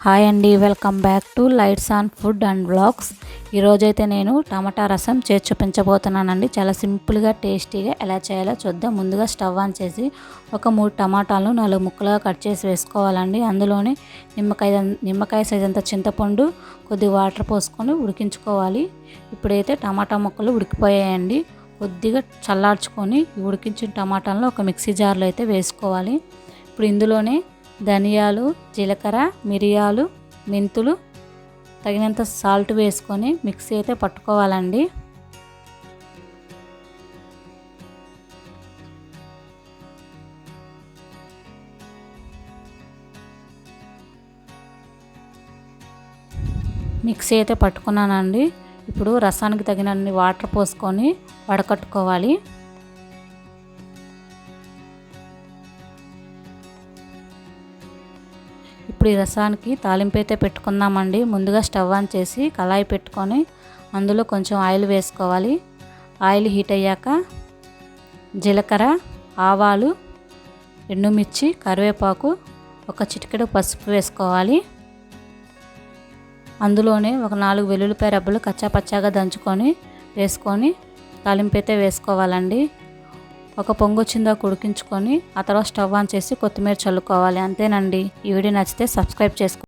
Hi అండి, welcome back to lights on food and vlogs. ఈరోజైతే నేను టమాటా రసం చేసి చూపించబోతున్నానండి. చాలా సింపుల్గా టేస్టీగా ఎలా చేయాలో చూద్దాం. ముందుగా స్టవ్ ఆన్ చేసి ఒక 3 టమాటాలను 4 ముక్కలుగా కట్ చేసి వేసుకోవాలండి. అందులోనే నిమ్మకాయ సైజ్ అంత చింతపండు, కొద్ది వాటర్ పోసుకొని ఉడికించుకోవాలి. ఇప్పుడైతే టమాటా ముక్కలు ఉడికిపోయాయండి. కొద్దిగా చల్లార్చుకొని ఉడికించిన టమాటాలను ఒక మిక్సీ జార్లో అయితే వేసుకోవాలి. ఇప్పుడు ఇందులోనే ధనియాలు, జీలకర్ర, మిరియాలు, మెంతులు, తగినంత సాల్ట్ వేసుకొని మిక్సీ అయితే పట్టుకోవాలండి. మిక్సీ అయితే పట్టుకున్నానండి. ఇప్పుడు రసానికి తగినన్ని వాటర్ పోసుకొని వడకట్టుకోవాలి. ఇప్పుడు ఈ రసానికి తాలింపు అయితే పెట్టుకుందామండి. ముందుగా స్టవ్ ఆన్ చేసి కళాయి పెట్టుకొని అందులో కొంచెం ఆయిల్ వేసుకోవాలి. ఆయిల్ హీట్ అయ్యాక జీలకర్ర, ఆవాలు, ఎండుమిర్చి, కరివేపాకు, ఒక చిటికెడు పసుపు వేసుకోవాలి. అందులోనే ఒక 4 వెల్లుల్లిపాయ రెబ్బలు కచ్చాపచ్చాగా దంచుకొని వేసుకొని తాలింపు అయితే వేసుకోవాలండి. ఒక పొంగు వచ్చిందాక ఉడికించుకొని ఆ తర్వాత స్టవ్ ఆన్ చేసి కొత్తిమీర చల్లుకోవాలి. అంతేనండి. ఈ వీడియో నచ్చితే సబ్స్క్రైబ్ చేసుకోండి.